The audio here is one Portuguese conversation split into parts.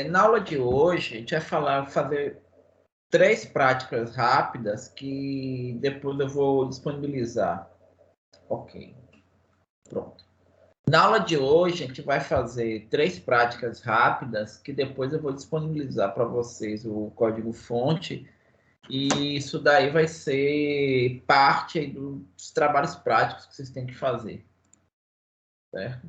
Na aula de hoje, a gente vai fazer 3 práticas rápidas que depois eu vou disponibilizar. Ok, pronto. Na aula de hoje, a gente vai fazer 3 práticas rápidas que depois eu vou disponibilizar para vocês o código-fonte. E isso daí vai ser parte aí dos trabalhos práticos que vocês têm que fazer, certo?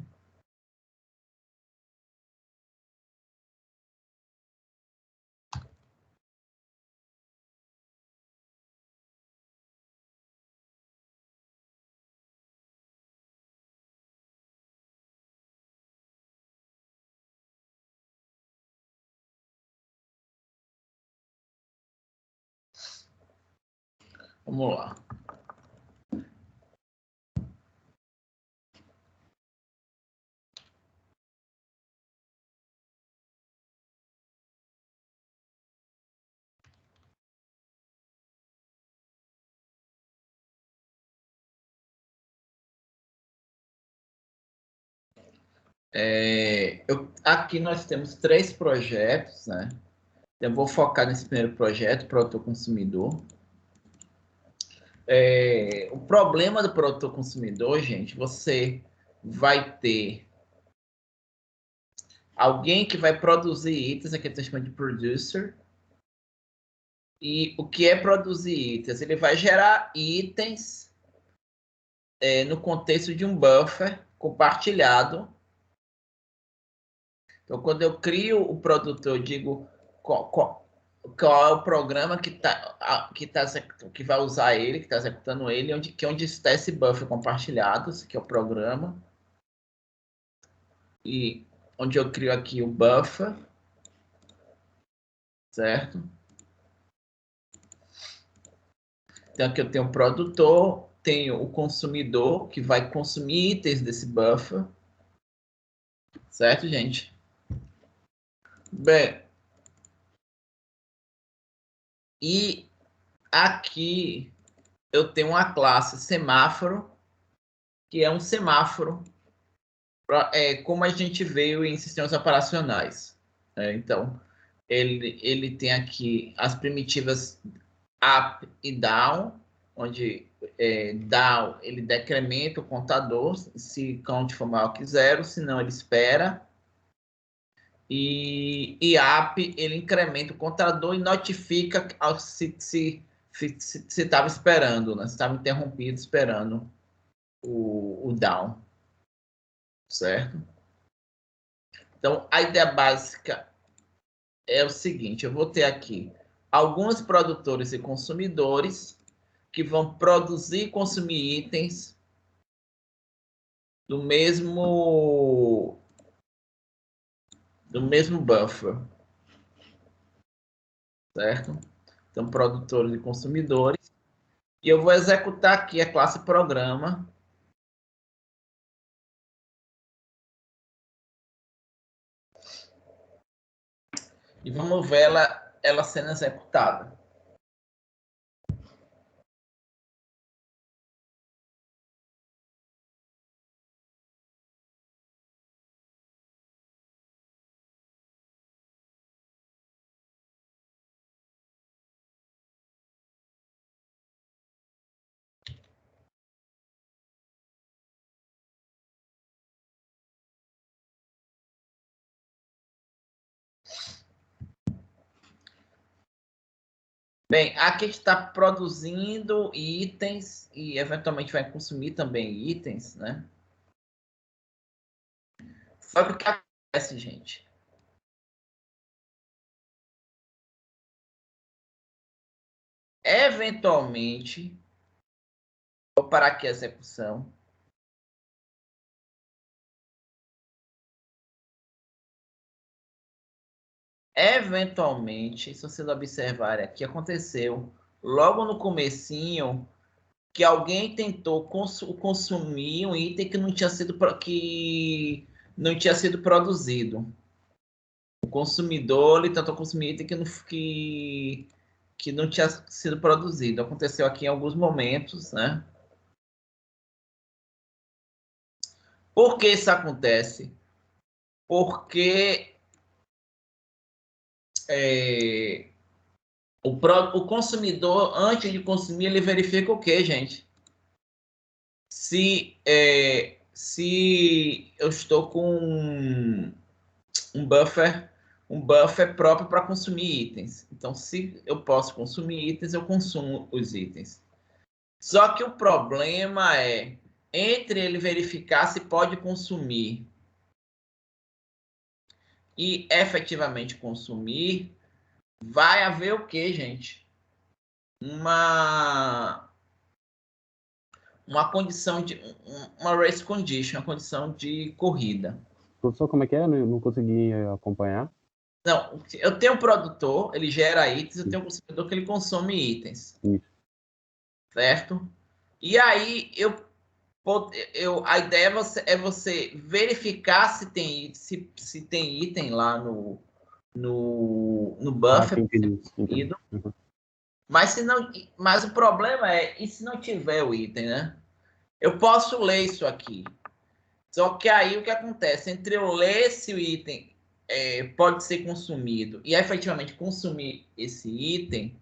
Vamos lá. Aqui nós temos 3 projetos, né? Eu vou focar nesse primeiro projeto, produtor consumidor. O problema do produtor consumidor, gente, você vai ter alguém que vai produzir itens, aqui a gente chama de producer. E o que é produzir itens? Ele vai gerar itens no contexto de um buffer compartilhado. Então, quando eu crio o produto, eu digo qual é o programa que vai usar ele, que está executando ele, onde está esse buffer compartilhado, esse aqui é o programa. E onde eu crio aqui o buffer, certo? Então, aqui eu tenho o produtor, tenho o consumidor, que vai consumir itens desse buffer, certo, gente? Bem, e aqui eu tenho uma classe semáforo, que é um semáforo, como a gente veio em sistemas operacionais. Então, ele tem aqui as primitivas up e down, onde down ele decrementa o contador, se count for maior que 0, senão ele espera. E up ele incrementa o contador e notifica se estava esperando, né? Se estava interrompido esperando o down, certo? Então, a ideia básica é o seguinte: eu vou ter aqui alguns produtores e consumidores que vão produzir e consumir itens do mesmo buffer, certo? Então, produtores e consumidores. E eu vou executar aqui a classe programa. E vamos ver ela sendo executada. Bem, aqui está produzindo itens e eventualmente vai consumir também itens, né? Só que o que acontece, gente? Eventualmente, vou parar aqui a execução. Eventualmente, se vocês observarem aqui, aconteceu logo no comecinho que alguém tentou consumir um item que que não tinha sido produzido. O consumidor ele tentou consumir item que não tinha sido produzido. Aconteceu aqui em alguns momentos, né? Por que isso acontece? Porque o consumidor, antes de consumir, ele verifica o quê, gente? Se eu estou com um buffer próprio para consumir itens. Então, se eu posso consumir itens, eu consumo os itens. Só que o problema é, entre ele verificar se pode consumir e efetivamente consumir, vai haver o quê, gente? Uma condição de uma race condition, uma condição de corrida. Professor, como é que é? Não consegui acompanhar. Não, eu tenho um produtor, ele gera itens, eu tenho um consumidor que ele consome itens. Isso. Certo? E aí a ideia é você verificar se tem item lá no buffer. Entendi. Uhum. Mas o problema é, e se não tiver o item, né? Eu posso ler isso aqui. Só que aí o que acontece? Entre eu ler se o item pode ser consumido e efetivamente consumir esse item,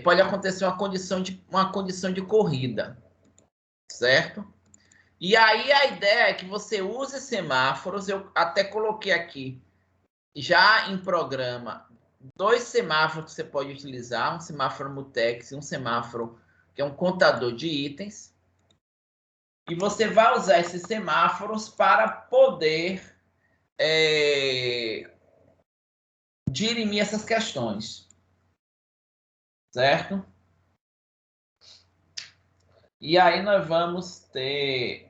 pode acontecer uma condição de corrida, certo? E aí a ideia é que você use semáforos. Eu até coloquei aqui, já em programa, 2 semáforos que você pode utilizar, um semáforo mutex e um semáforo que é um contador de itens. E você vai usar esses semáforos para poder dirimir essas questões, certo? E aí nós vamos ter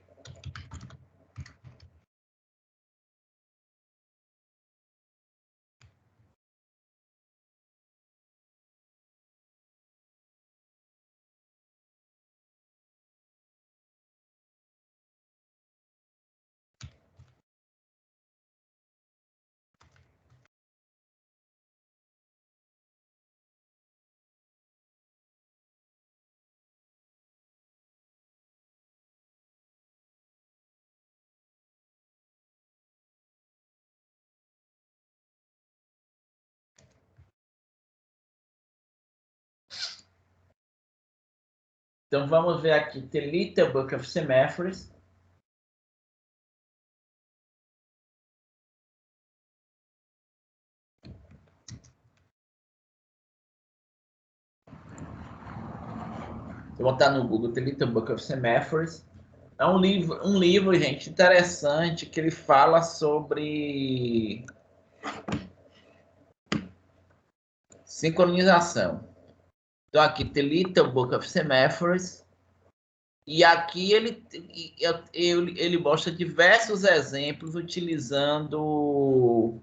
então vamos ver aqui The Little Book of Semaphores. Eu vou botar no Google The Little Book of Semaphores. É um livro, gente, interessante, que ele fala sobre sincronização. Então, aqui, The Little Book of Semaphores. E aqui ele mostra diversos exemplos utilizando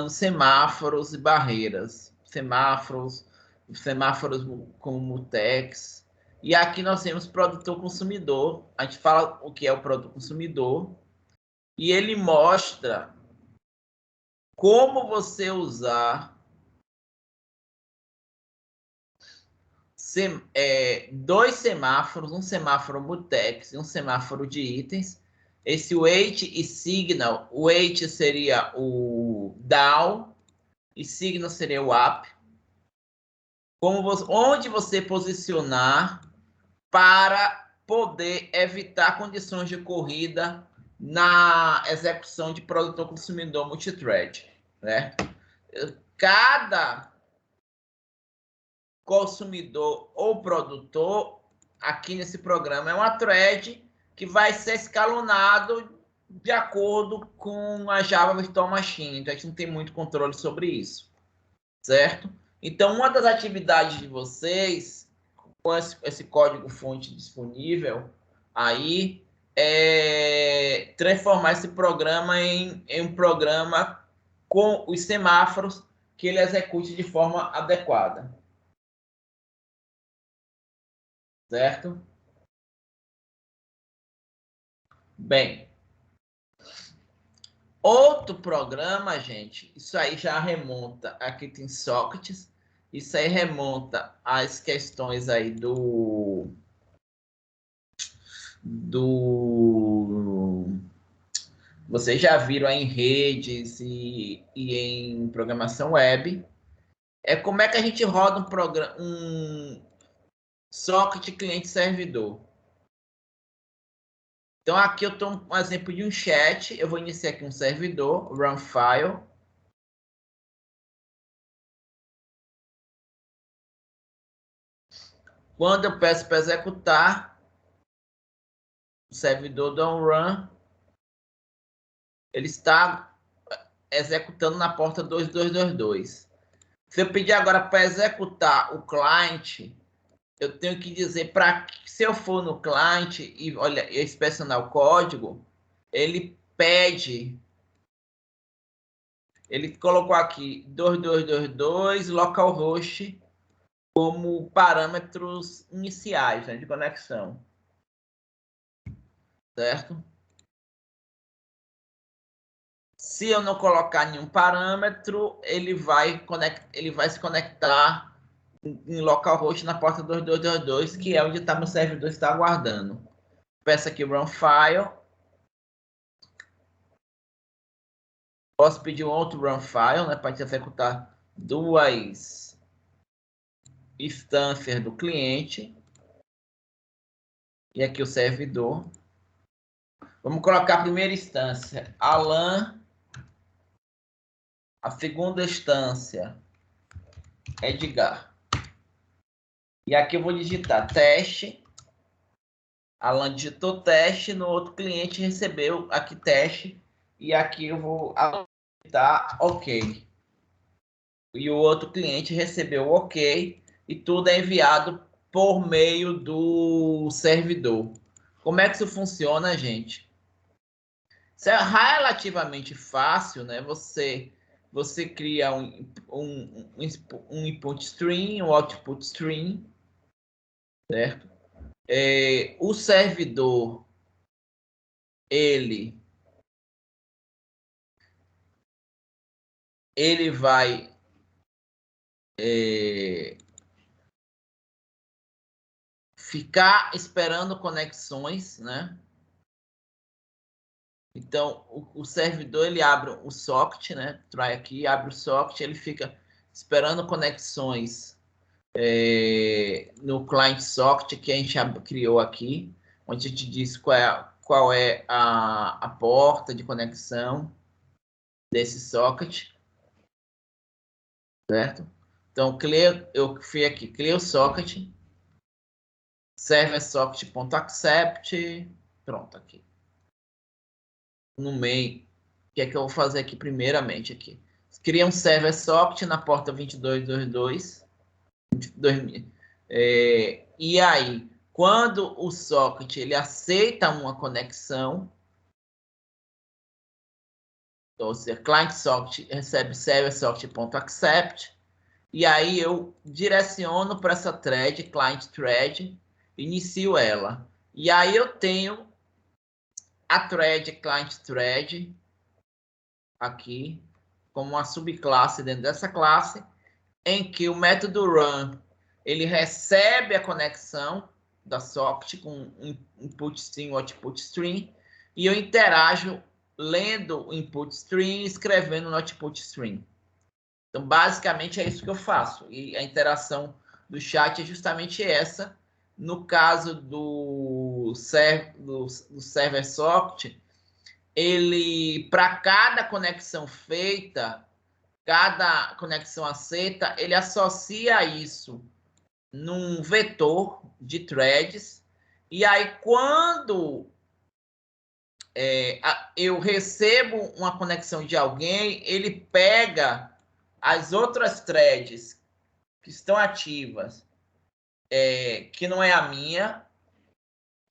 semáforos e barreiras. Semáforos como mutex. E aqui nós temos produtor-consumidor. A gente fala o que é o produtor-consumidor. E ele mostra como você usar 2 semáforos, um semáforo mutex e um semáforo de itens. Esse wait e signal, o wait seria o down e signal seria o up. Onde você posicionar para poder evitar condições de corrida na execução de produtor-consumidor multithread, né? Cada consumidor ou produtor aqui nesse programa é uma thread que vai ser escalonado de acordo com a Java Virtual Machine. Então, a gente não tem muito controle sobre isso, certo? Então, uma das atividades de vocês, com esse código-fonte disponível, aí é transformar esse programa em um programa com os semáforos que ele execute de forma adequada. Certo? Bem, outro programa, gente, isso aí já remonta, aqui tem sockets, isso aí remonta às questões aí vocês já viram em redes e em programação web, é como é que a gente roda um socket cliente-servidor. Então, aqui eu estou um exemplo de um chat. Eu vou iniciar aqui um servidor, run file. Quando eu peço para executar, o servidor dá um run. Ele está executando na porta 2222. Se eu pedir agora para executar o client, eu tenho que dizer para se eu for no client e olha, eu inspecionar o código, ele pede, ele colocou aqui 2222 localhost como parâmetros iniciais, né, de conexão, certo? Se eu não colocar nenhum parâmetro, ele vai se conectar em localhost na porta 2222, que é onde está meu servidor está aguardando. Peço aqui run file. Posso pedir um outro run file, né, para executar duas instâncias do cliente. E aqui o servidor. Vamos colocar a primeira instância, Alan. A segunda instância, Edgar. E aqui eu vou digitar teste. Alan digitou teste, no outro cliente recebeu aqui teste. E aqui eu vou digitar OK. E o outro cliente recebeu OK. E tudo é enviado por meio do servidor. Como é que isso funciona, gente? Isso é relativamente fácil, né? Você cria um input stream, um output stream, certo? O servidor, ele vai ficar esperando conexões, né? Então, o servidor, ele abre o socket, né? Try aqui, abre o socket, ele fica esperando conexões no client socket que a gente criou aqui, onde a gente diz qual é a porta de conexão desse socket, certo? Então, eu fui aqui, clear o socket, server socket.accept, pronto, aqui. No main, o que é que eu vou fazer aqui primeiramente aqui? Cria um server socket na porta 2222, e aí, quando o socket ele aceita uma conexão, ou seja, client socket recebe server socket.accept, e aí eu direciono para essa thread, client thread, inicio ela. E aí eu tenho a thread, client thread, aqui, como uma subclasse dentro dessa classe, em que o método run ele recebe a conexão da socket com input stream ou output stream, e eu interajo lendo o input stream e escrevendo no output stream. Então, basicamente, é isso que eu faço. E a interação do chat é justamente essa. No caso do server socket, ele, para cada conexão feita, cada conexão aceita, ele associa isso num vetor de threads. E aí, quando eu recebo uma conexão de alguém, ele pega as outras threads que estão ativas, que não é a minha,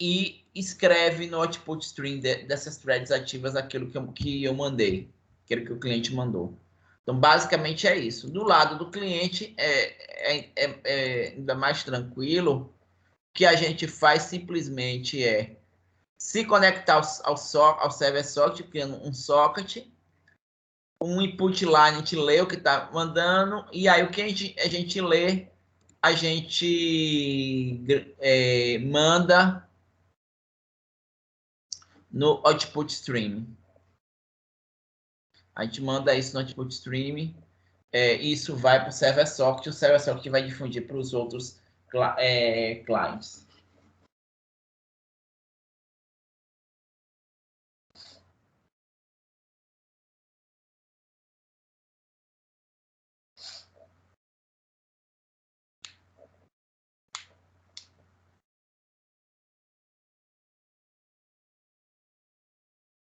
e escreve no output stream dessas threads ativas aquilo que eu mandei, aquilo que o cliente mandou. Então, basicamente é isso. Do lado do cliente, é ainda mais tranquilo. O que a gente faz simplesmente é se conectar ao server socket, criando um socket, um input line, a gente lê o que está mandando, e aí o que a gente lê, a gente manda no output stream. A gente manda isso no output stream, isso vai para o server socket, o server socket vai difundir para os outros clients.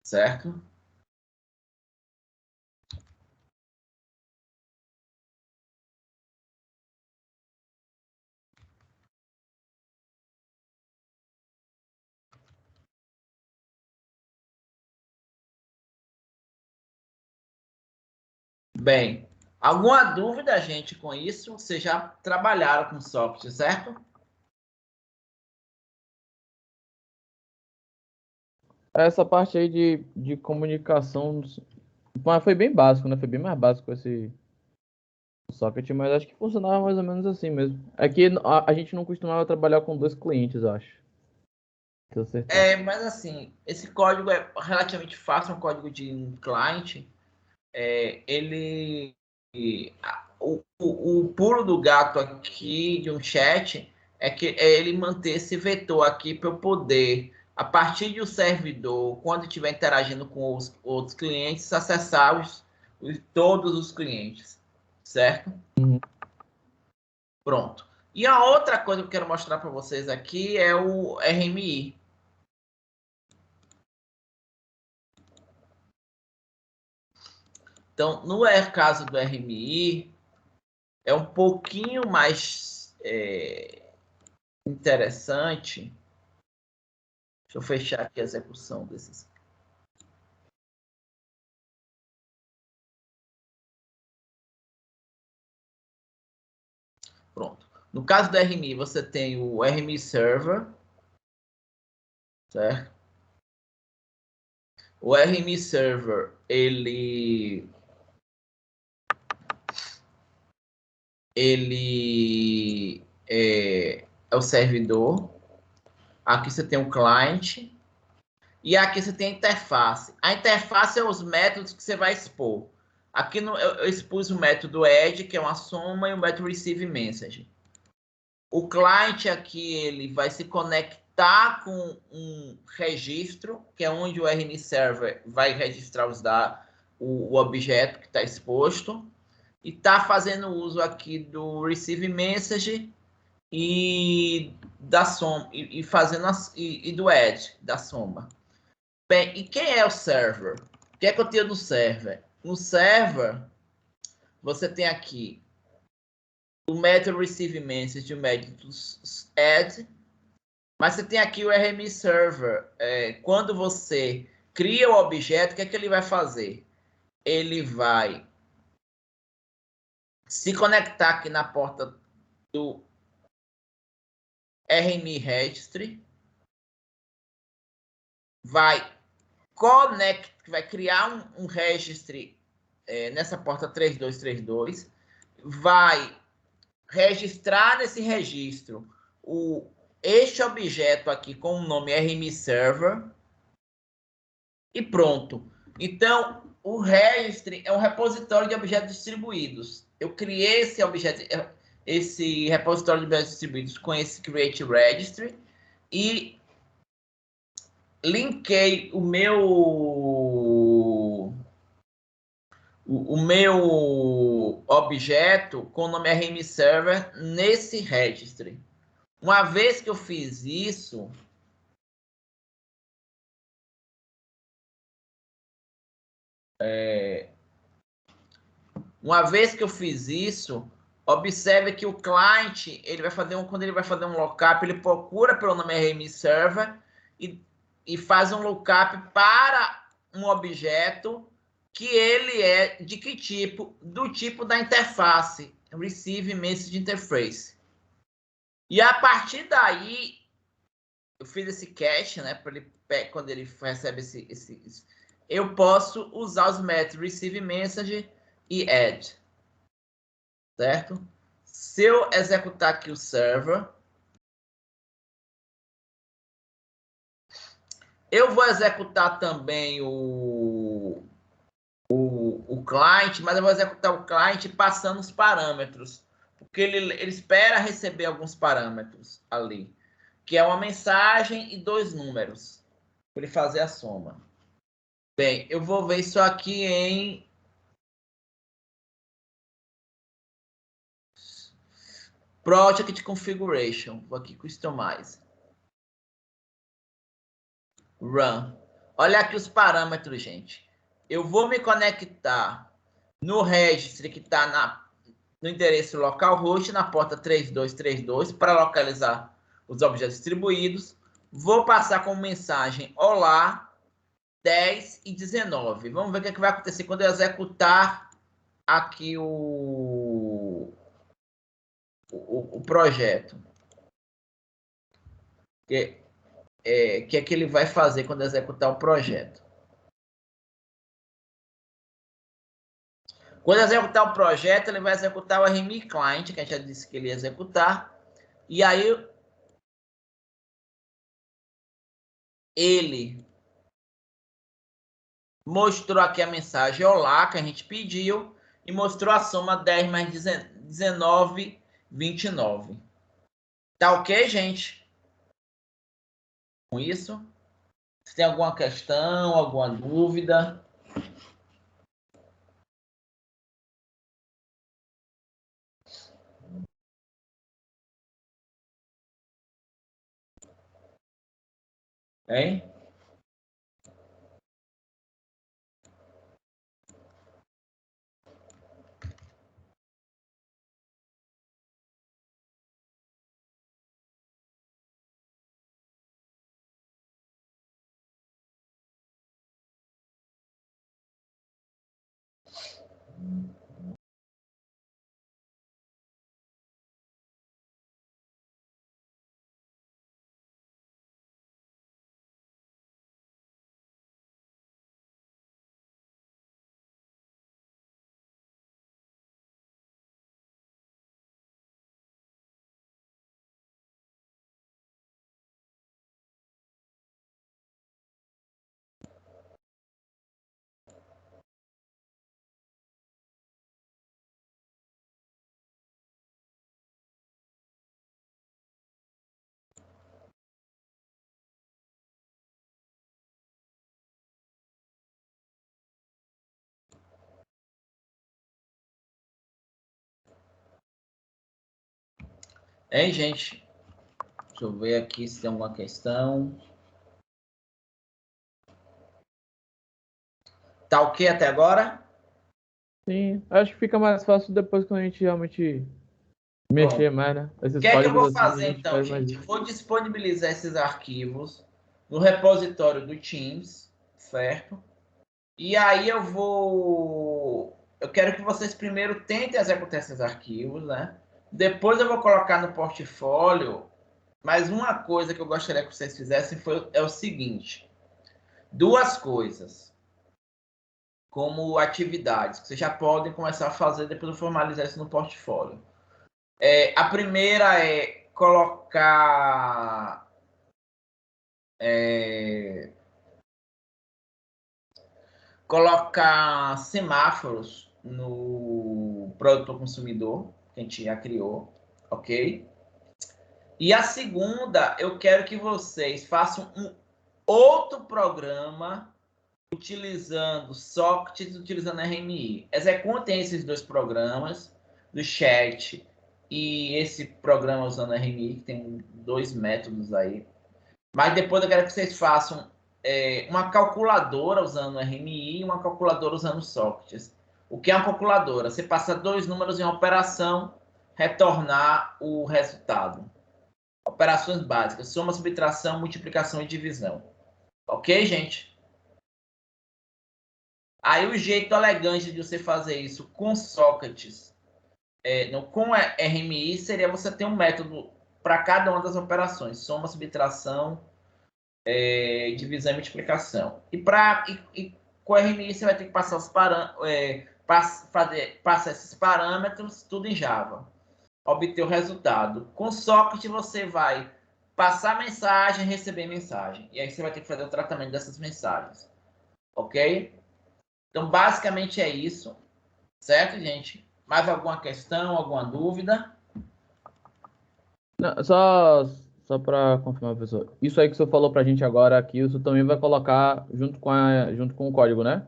Certo? Bem, alguma dúvida, gente, com isso? Vocês já trabalharam com software, certo? Essa parte aí de comunicação, mas foi bem básico, né? Foi bem mais básico esse socket, mas acho que funcionava mais ou menos assim mesmo. É que a gente não costumava trabalhar com 2 clientes, acho. Tenho certeza. Mas assim, esse código é relativamente fácil, um código de um client. O pulo do gato aqui de um chat é que ele manter esse vetor aqui para eu poder, a partir de um servidor, quando estiver interagindo com os outros clientes, acessar todos os clientes, certo? Uhum. Pronto. E a outra coisa que eu quero mostrar para vocês aqui é o RMI. Então, no caso do RMI, é um pouquinho mais interessante. Deixa eu fechar aqui a execução desses. Pronto. No caso do RMI, você tem o RMI Server, certo? O RMI Server, ele é o servidor. Aqui você tem o client. E aqui você tem a interface. A interface é os métodos que você vai expor. Aqui eu expus o método add, que é uma soma, e o método receive message. O client aqui ele vai se conectar com um registro, que é onde o RMI Server vai registrar os dados, o objeto que está exposto, e está fazendo uso aqui do receive message e da soma, e fazendo e do add, da soma. Bem, e quem é o server? O que é que eu tenho no server? No server, você tem aqui o método receive message, o método add, mas você tem aqui o RMI server. Quando você cria o objeto, o que é que ele vai fazer? Ele vai se conectar aqui na porta do RMI registry, vai criar um registry nessa porta 3232, vai registrar nesse registro este objeto aqui com o nome RMI Server e pronto. Então, o registry é um repositório de objetos distribuídos. Eu criei esse repositório de objetos distribuídos com esse create registry e linkei o meu objeto com o nome RMI Server nesse registry. Uma vez que eu fiz isso, observe que o client, ele vai fazer quando ele vai fazer um lookup, ele procura pelo nome RMI Server e faz um lookup para um objeto que ele é de que tipo? Do tipo da interface, Receive Message Interface. E a partir daí, eu fiz esse cache, né? Para ele, quando ele recebe eu posso usar os métodos receive message e add, certo? Se eu executar aqui o server, eu vou executar também o o client, mas eu vou executar o client passando os parâmetros, porque ele espera receber alguns parâmetros ali, que é uma mensagem e 2 números, para ele fazer a soma. Bem, eu vou ver isso aqui em Project Configuration. Vou aqui Customize. Run. Olha aqui os parâmetros, gente. Eu vou me conectar no registry que está no endereço localhost, na porta 3232, para localizar os objetos distribuídos. Vou passar como mensagem olá, 10 e 19. Vamos ver o que vai acontecer quando eu executar aqui o projeto. Que é que ele vai fazer quando executar o projeto. Quando executar o projeto, ele vai executar o RMI Client, que a gente já disse que ele ia executar. E aí, ele mostrou aqui a mensagem olá, que a gente pediu, e mostrou a soma 10 mais 19, 29. Tá ok, gente? Com isso? Se tem alguma questão, alguma dúvida? Hein? Hein, gente? Deixa eu ver aqui se tem alguma questão. Tá ok até agora? Sim, acho que fica mais fácil depois quando a gente realmente mexer mais, né? O Esses que é que eu vou códigos assim, a fazer gente então, faz mais gente? Eu isso. vou disponibilizar esses arquivos no repositório do Teams, certo? E aí eu quero que vocês primeiro tentem executar esses arquivos, né? Depois eu vou colocar no portfólio, mas uma coisa que eu gostaria que vocês fizessem é o seguinte: 2 coisas, como atividades, que vocês já podem começar a fazer depois eu formalizar isso no portfólio. A primeira é colocar semáforos no produto consumidor, que a gente já criou, ok? E a segunda, eu quero que vocês façam um outro programa utilizando Socrates, utilizando RMI. Executem esses 2 programas, do chat e esse programa usando RMI, que tem 2 métodos aí. Mas depois eu quero que vocês façam uma calculadora usando RMI e uma calculadora usando Socrates. O que é uma calculadora? Você passa 2 números em uma operação, retornar o resultado. Operações básicas, soma, subtração, multiplicação e divisão. Ok, gente? Aí o jeito elegante de você fazer isso com Socrates, com RMI, seria você ter um método para cada uma das operações. Soma, subtração, divisão e multiplicação. E com o RMI você vai ter que passar passar esses parâmetros tudo em Java. Obter o resultado. Com Socrates você vai passar mensagem, receber mensagem. E aí você vai ter que fazer o tratamento dessas mensagens. Ok? Então, basicamente é isso. Certo, gente? Mais alguma questão, alguma dúvida? Não, só para confirmar, professor. Isso aí que o senhor falou para a gente agora aqui, o senhor também vai colocar junto com o código, né?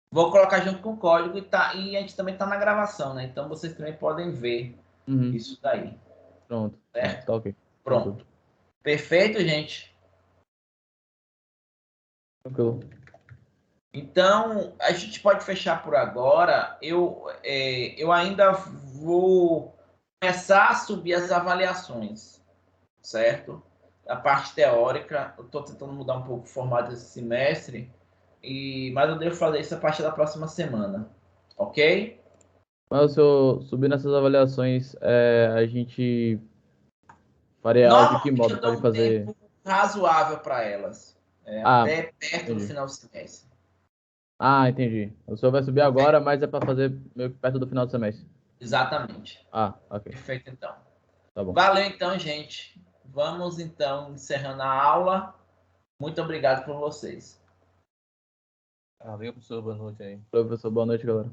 Vou colocar junto com o código e a gente também está na gravação, né? Então vocês também podem ver Uhum. isso daí. Pronto. Certo? Tá ok. Pronto. Perfeito, gente? Tranquilo. Então, a gente pode fechar por agora. Eu ainda vou começar a subir as avaliações, certo? A parte teórica, eu estou tentando mudar um pouco o formato desse semestre, mas eu devo fazer isso a partir da próxima semana, ok? Mas se eu subir nessas avaliações, a gente faria aula de que Normalmente modo eu para dou um fazer? tempo razoável para elas, Ah, até perto do entendi. final do semestre. Ah, entendi. O senhor vai subir agora, mas é para fazer meio que perto do final do semestre. Exatamente. Ah, ok. Perfeito, então. Tá bom. Valeu, então, gente. Vamos, então, encerrando a aula. Muito obrigado por vocês. Valeu, professor. Boa noite aí. Professor, boa noite, galera.